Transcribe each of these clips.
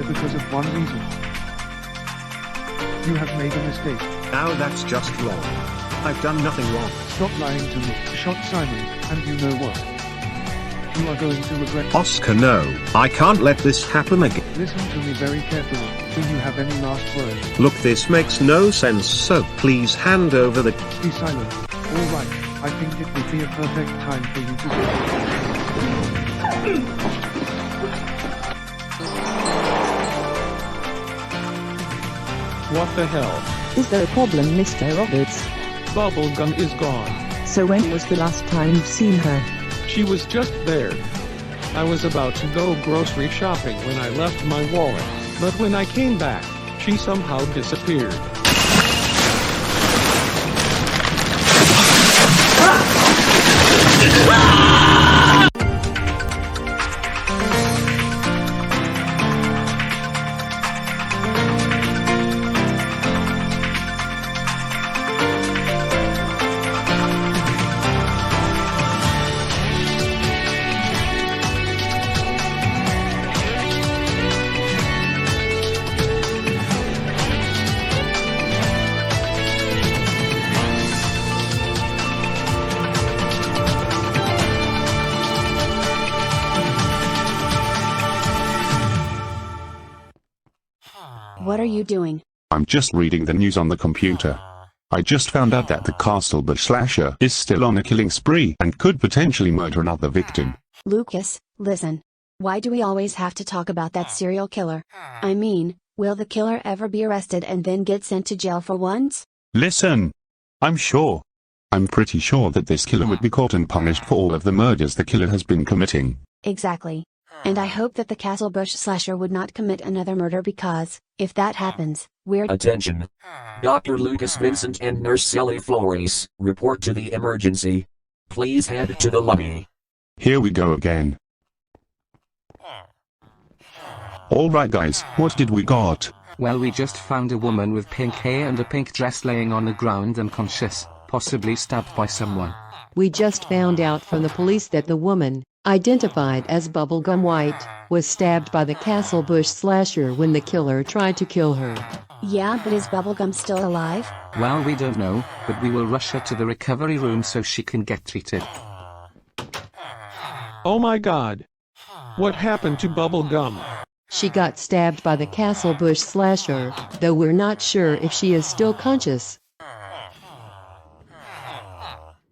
here because of one reason. You have made a mistake. Now that's just wrong. I've done nothing wrong. Stop lying to me, shot Simon, and you know what? You are going to regret. Oscar, no. I can't let this happen again. Listen to me very carefully. Do you have any last words? Look, this makes no sense, so please hand over the... Be silent. Alright, I think it would be a perfect time for you to go. What the hell? Is there a problem, Mr. Roberts? Bubblegum is gone. So when was the last time you've seen her? She was just there. I was about to go grocery shopping when I left my wallet, but when I came back, she somehow disappeared. What are you doing? I'm just reading the news on the computer. I just found out that the CastleBush Slasher is still on a killing spree and could potentially murder another victim. Lucas, listen. Why do we always have to talk about that serial killer? I mean, will the killer ever be arrested and then get sent to jail for once? Listen! I'm pretty sure that this killer would be caught and punished for all of the murders the killer has been committing. Exactly. And I hope that the CastleBush Slasher would not commit another murder because, if that happens, we're... Attention! Dr. Lucas Vincent and Nurse Sally Flores, report to the emergency. Please head to the lobby. Here we go again. Alright guys, what did we got? Well, we just found a woman with pink hair and a pink dress laying on the ground unconscious, possibly stabbed by someone. We just found out from the police that the woman, identified as Bubblegum White, was stabbed by the CastleBush Slasher when the killer tried to kill her. Yeah, but is Bubblegum still alive? Well, we don't know, but we will rush her to the recovery room so she can get treated. Oh my god. What happened to Bubblegum? She got stabbed by the CastleBush Slasher, though we're not sure if she is still conscious.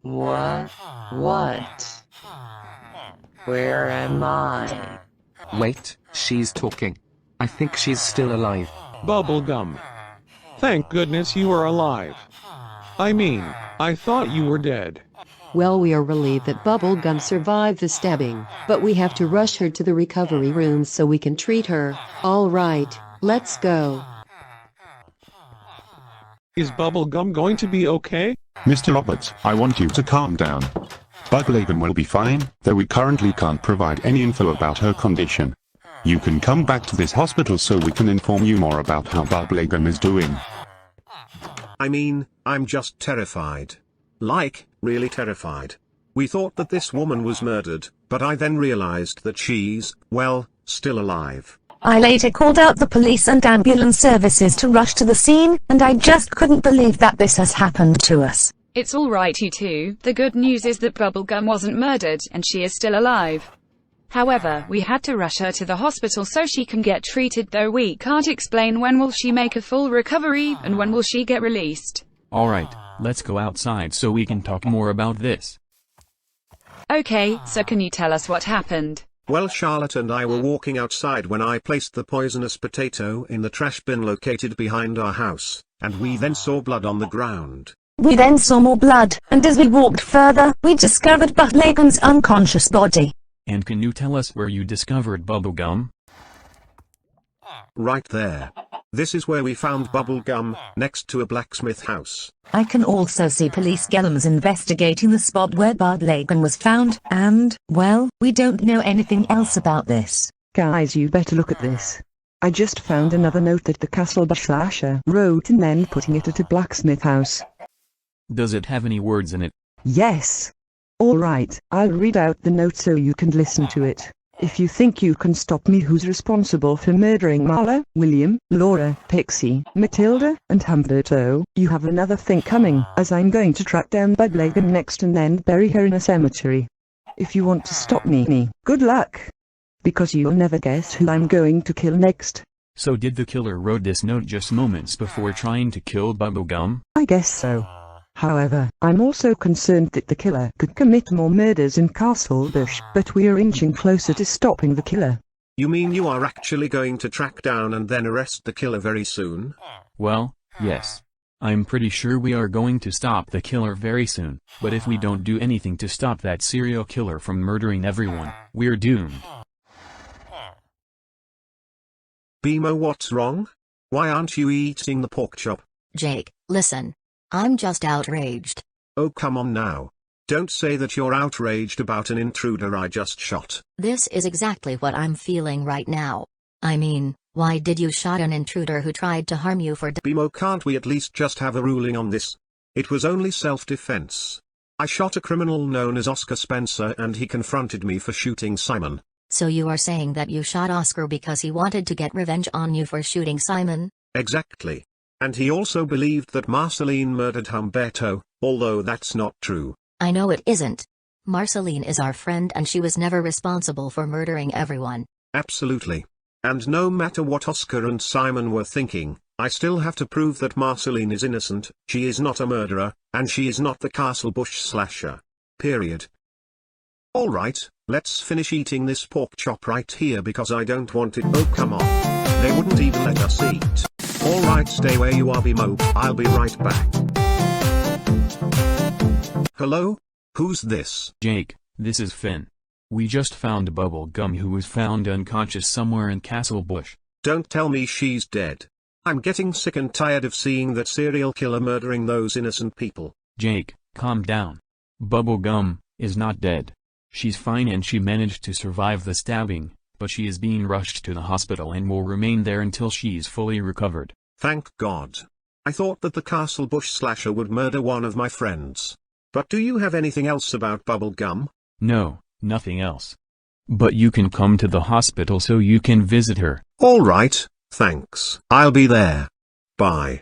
What? Where am I? Wait, she's talking. I think she's still alive. Bubblegum. Thank goodness you are alive. I mean, I thought you were dead. Well, we are relieved that Bubblegum survived the stabbing, but we have to rush her to the recovery room so we can treat her. Alright, let's go. Is Bubblegum going to be okay? Mr. Roberts, I want you to calm down. Bubblegum will be fine, though we currently can't provide any info about her condition. You can come back to this hospital so we can inform you more about how Bubblegum is doing. I mean, I'm just terrified. Like, really terrified. We thought that this woman was murdered, but I then realized that she's, well, still alive. I later called out the police and ambulance services to rush to the scene, and I just couldn't believe that this has happened to us. It's alright you two, the good news is that Bubblegum wasn't murdered, and she is still alive. However, we had to rush her to the hospital so she can get treated, though we can't explain when will she make a full recovery, and when will she get released. Alright, let's go outside so we can talk more about this. Okay, so can you tell us what happened? Well, Charlotte and I were walking outside when I placed the poisonous potato in the trash bin located behind our house, and we then saw blood on the ground. We then saw more blood, and as we walked further, we discovered Bubblegum's unconscious body. And can you tell us where you discovered Bubblegum? Right there. This is where we found Bubblegum, next to a blacksmith house. I can also see police Gellums investigating the spot where Bubblegum was found, and, well, we don't know anything else about this. Guys, you better look at this. I just found another note that the CastleBush Slasher wrote and then putting it at a blacksmith house. Does it have any words in it? Yes. Alright, I'll read out the note so you can listen to it. If you think you can stop me, who's responsible for murdering Marla, William, Laura, Pixie, Matilda, and Humberto, you have another thing coming, as I'm going to track down Bubblegum next and then bury her in a cemetery. If you want to stop me, good luck. Because you'll never guess who I'm going to kill next. So did the killer wrote this note just moments before trying to kill Bubblegum? I guess so. However, I'm also concerned that the killer could commit more murders in CastleBush, but we're inching closer to stopping the killer. You mean you are actually going to track down and then arrest the killer very soon? Well, yes. I'm pretty sure we are going to stop the killer very soon, but if we don't do anything to stop that serial killer from murdering everyone, we're doomed. Bimo, what's wrong? Why aren't you eating the pork chop? Jake, listen. I'm just outraged. Oh, come on now. Don't say that you're outraged about an intruder I just shot. This is exactly what I'm feeling right now. I mean, why did you shot an intruder who tried to harm you for Bimo, can't we at least just have a ruling on this? It was only self-defense. I shot a criminal known as Oscar Spencer and he confronted me for shooting Simon. So you are saying that you shot Oscar because he wanted to get revenge on you for shooting Simon? Exactly. And he also believed that Marceline murdered Humberto, although that's not true. I know it isn't. Marceline is our friend and she was never responsible for murdering everyone. Absolutely. And no matter what Oscar and Simon were thinking, I still have to prove that Marceline is innocent, she is not a murderer, and she is not the CastleBush Slasher. Period. Alright, let's finish eating this pork chop right here because I don't want it. Oh, come on. They wouldn't even let us eat. Alright, stay where you are, Bimo. I'll be right back. Hello? Who's this? Jake, this is Finn. We just found Bubblegum, who was found unconscious somewhere in CastleBush. Don't tell me she's dead. I'm getting sick and tired of seeing that serial killer murdering those innocent people. Jake, calm down. Bubblegum is not dead. She's fine and she managed to survive the stabbing, but she is being rushed to the hospital and will remain there until she's fully recovered. Thank God. I thought that the CastleBush Slasher would murder one of my friends. But do you have anything else about Bubblegum? No, nothing else. But you can come to the hospital so you can visit her. Alright, thanks. I'll be there. Bye.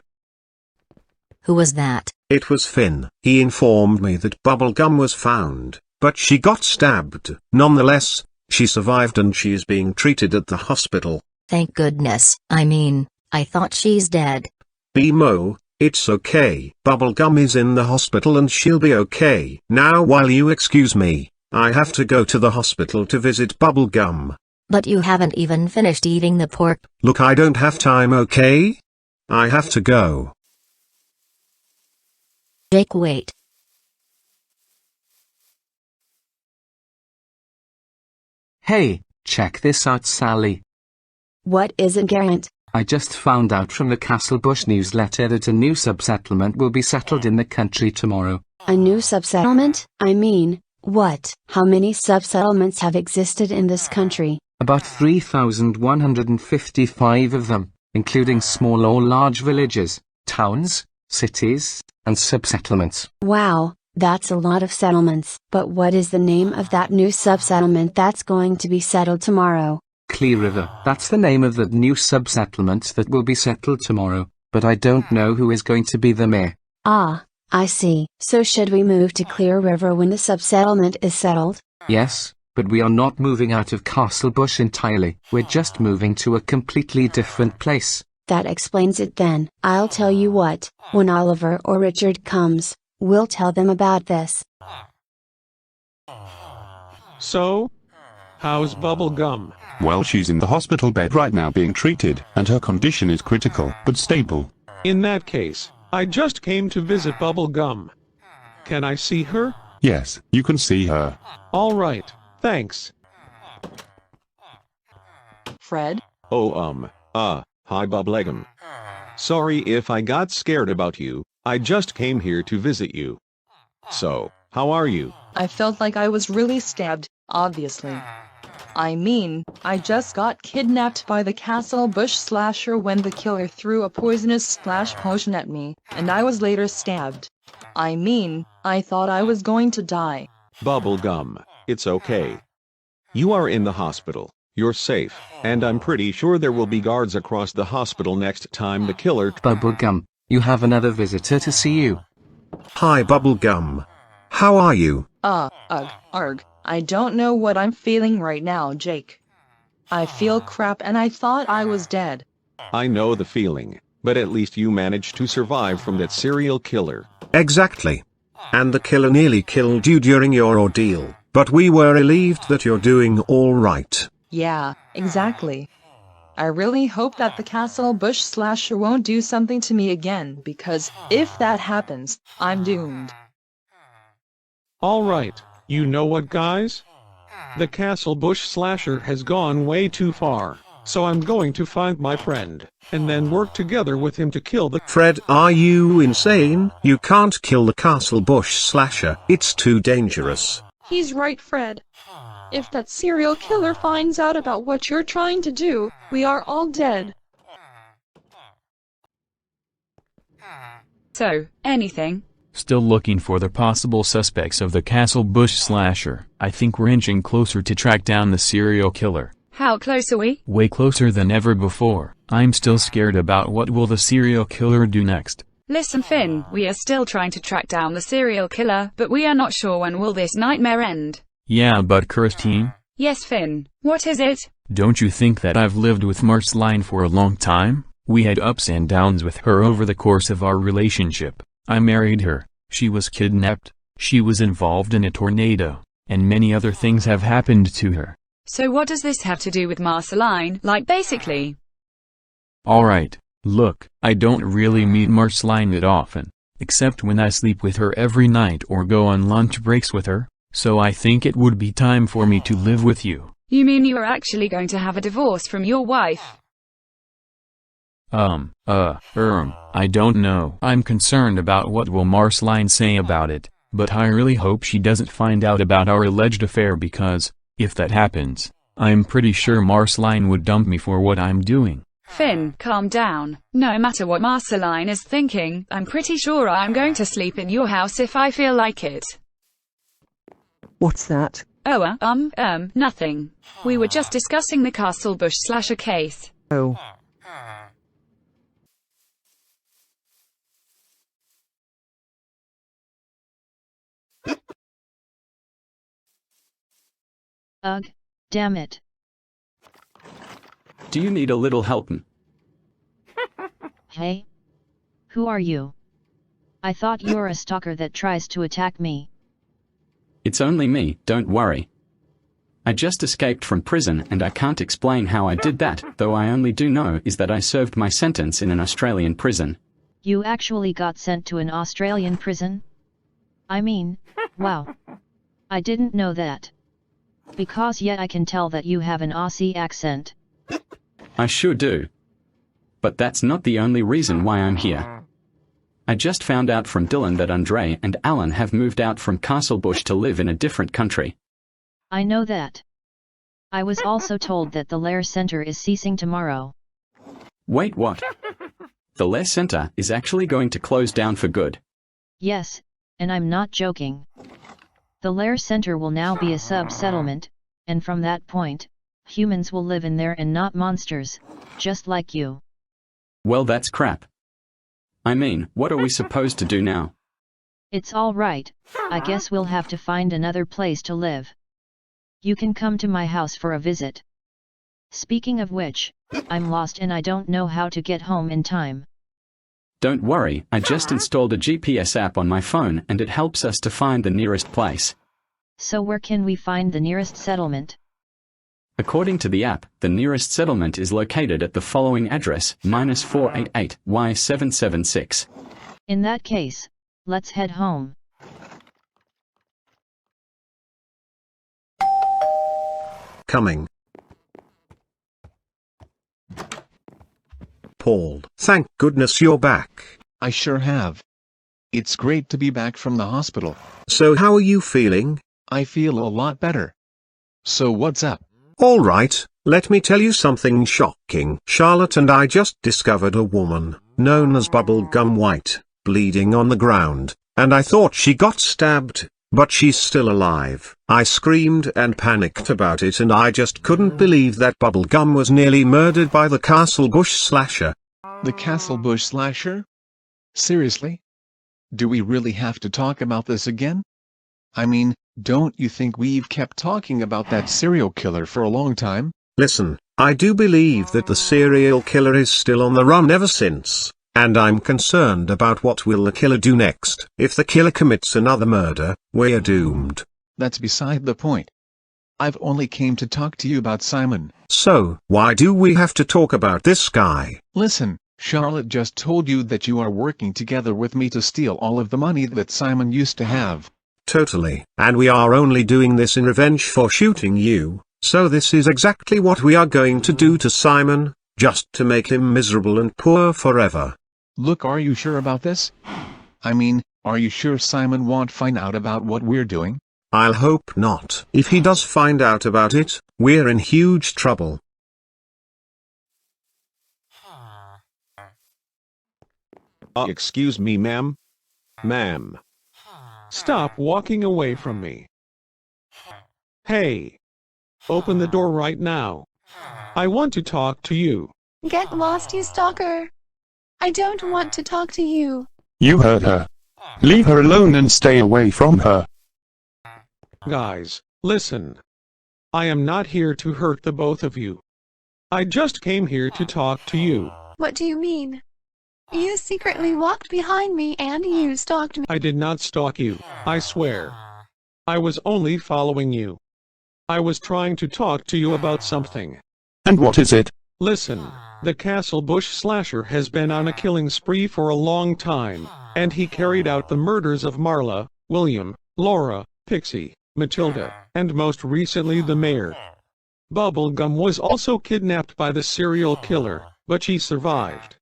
Who was that? It was Finn. He informed me that Bubblegum was found, but she got stabbed. Nonetheless, she survived and she is being treated at the hospital. Thank goodness. I mean, I thought she's dead. Bimo, it's okay. Bubblegum is in the hospital and she'll be okay. Now while you excuse me, I have to go to the hospital to visit Bubblegum. But you haven't even finished eating the pork. Look, I don't have time, okay? I have to go. Jake, wait. Hey, check this out, Sally. What is it, Garrett? I just found out from the CastleBush newsletter that a new subsettlement will be settled in the country tomorrow. A new subsettlement? I mean, what? How many subsettlements have existed in this country? About 3,155 of them, including small or large villages, towns, cities, and subsettlements. Wow, that's a lot of settlements. But what is the name of that new subsettlement that's going to be settled tomorrow? Clear River. That's the name of the new subsettlement that will be settled tomorrow, but I don't know who is going to be the mayor. Ah, I see. So should we move to Clear River when the subsettlement is settled? Yes, but we are not moving out of CastleBush entirely. We're just moving to a completely different place. That explains it then. I'll tell you what, when Oliver or Richard comes, we'll tell them about this. So? How's Bubblegum? Well, she's in the hospital bed right now being treated, and her condition is critical, but stable. In that case, I just came to visit Bubblegum. Can I see her? Yes, you can see her. All right, thanks. Fred? Oh, hi Bubblegum. Sorry if I got scared about you, I just came here to visit you. So, how are you? I felt like I was really stabbed, obviously. I mean, I just got kidnapped by the CastleBush Slasher when the killer threw a poisonous splash potion at me, and I was later stabbed. I mean, I thought I was going to die. Bubblegum, it's okay. You are in the hospital. You're safe, and I'm pretty sure there will be guards across the hospital next time the killer. Bubblegum, you have another visitor to see you. Hi Bubblegum. How are you? Arg. I don't know what I'm feeling right now, Jake. I feel crap and I thought I was dead. I know the feeling, but at least you managed to survive from that serial killer. Exactly. And the killer nearly killed you during your ordeal, but we were relieved that you're doing all right. Yeah, exactly. I really hope that the CastleBush Slasher won't do something to me again, because if that happens, I'm doomed. Alright, you know what guys? The CastleBush Slasher has gone way too far, so I'm going to find my friend, and then work together with him to kill the— Fred, are you insane? You can't kill the CastleBush Slasher, it's too dangerous. He's right, Fred. If that serial killer finds out about what you're trying to do, we are all dead. So, anything? Still looking for the possible suspects of the CastleBush Slasher. I think we're inching closer to track down the serial killer. How close are we? Way closer than ever before. I'm still scared about what will the serial killer do next. Listen Finn, we are still trying to track down the serial killer, but we are not sure when will this nightmare end. Yeah, but Christine? Yes Finn, what is it? Don't you think that I've lived with Marceline for a long time? We had ups and downs with her over the course of our relationship. I married her, she was kidnapped, she was involved in a tornado, and many other things have happened to her. So what does this have to do with Marceline, like basically? Alright, look, I don't really meet Marceline that often, except when I sleep with her every night or go on lunch breaks with her, so I think it would be time for me to live with you. You mean you are actually going to have a divorce from your wife? I don't know. I'm concerned about what will Marceline say about it, but I really hope she doesn't find out about our alleged affair because, if that happens, I'm pretty sure Marceline would dump me for what I'm doing. Finn, calm down. No matter what Marceline is thinking, I'm pretty sure I'm going to sleep in your house if I feel like it. What's that? Oh, nothing. We were just discussing the CastleBush Slasher case. Oh. Ugh, damn it. Do you need a little help? Hey? Who are you? I thought you're a stalker that tries to attack me. It's only me, don't worry. I just escaped from prison and I can't explain how I did that, though I only do know is that I served my sentence in an Australian prison. You actually got sent to an Australian prison? I mean, wow. I didn't know that. Because yet I can tell that you have an Aussie accent. I sure do. But that's not the only reason why I'm here. I just found out from Dylan that Andre and Alan have moved out from CastleBush to live in a different country. I know that. I was also told that the Lair Center is ceasing tomorrow. Wait, what? The Lair Center is actually going to close down for good. Yes, and I'm not joking. The Lair Center will now be a sub-settlement, and from that point, humans will live in there and not monsters, just like you. Well, that's crap. I mean, what are we supposed to do now? It's all right, I guess we'll have to find another place to live. You can come to my house for a visit. Speaking of which, I'm lost and I don't know how to get home in time. Don't worry, I just installed a GPS app on my phone and it helps us to find the nearest place. So where can we find the nearest settlement? According to the app, the nearest settlement is located at the following address, -488 Y776. In that case, let's head home. Coming. Paul, thank goodness you're back. I sure have. It's great to be back from the hospital. So how are you feeling? I feel a lot better. So what's up? All right, let me tell you something shocking. Charlotte and I just discovered a woman, known as Bubblegum White, bleeding on the ground, and I thought she got stabbed, but she's still alive. I screamed and panicked about it, and I just couldn't believe that Bubblegum was nearly murdered by the CastleBush Slasher. The CastleBush Slasher? Seriously? Do we really have to talk about this again? I mean, don't you think we've kept talking about that serial killer for a long time? Listen, I do believe that the serial killer is still on the run ever since, and I'm concerned about what will the killer do next. If the killer commits another murder, we're doomed. That's beside the point. I've only came to talk to you about Simon. So, why do we have to talk about this guy? Listen, Charlotte just told you that you are working together with me to steal all of the money that Simon used to have. Totally. And we are only doing this in revenge for shooting you, so this is exactly what we are going to do to Simon, just to make him miserable and poor forever. Look, are you sure about this? I mean, are you sure Simon won't find out about what we're doing? I'll hope not. If he does find out about it, we're in huge trouble. Excuse me, ma'am? Ma'am. Stop walking away from me. Hey! Open the door right now. I want to talk to you. Get lost, you stalker. I don't want to talk to you. You heard her. Leave her alone and stay away from her. Guys, listen. I am not here to hurt the both of you. I just came here to talk to you. What do you mean? You secretly walked behind me and you stalked me. I did not stalk you, I swear. I was only following you. I was trying to talk to you about something. And what is it? Listen, the CastleBush Slasher has been on a killing spree for a long time, and he carried out the murders of Marla, William, Laura, Pixie, Matilda, and most recently the mayor. Bubblegum was also kidnapped by the serial killer, but she survived.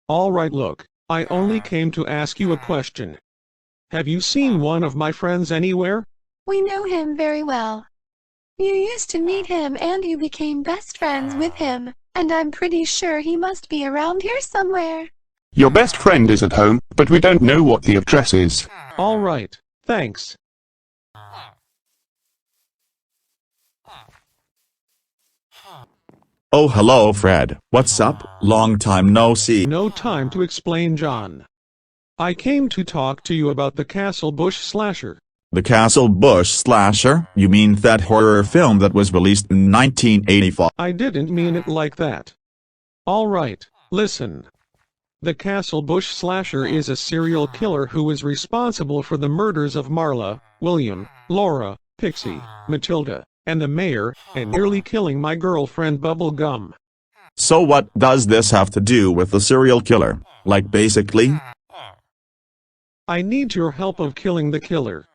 Alright, look, I only came to ask you a question. Have you seen one of my friends anywhere? We know him very well. You used to meet him and you became best friends with him, and I'm pretty sure he must be around here somewhere. Your best friend is at home, but we don't know what the address is. Alright, thanks. Oh, hello, Fred. What's up? Long time no see. No time to explain, John. I came to talk to you about the CastleBush Slasher. The CastleBush Slasher? You mean that horror film that was released in 1985? I didn't mean it like that. Alright, listen. The CastleBush Slasher is a serial killer who is responsible for the murders of Marla, William, Laura, Pixie, Matilda, and the mayor, and nearly killing my girlfriend Bubblegum. So what does this have to do with the serial killer? Like basically? I need your help of killing the killer.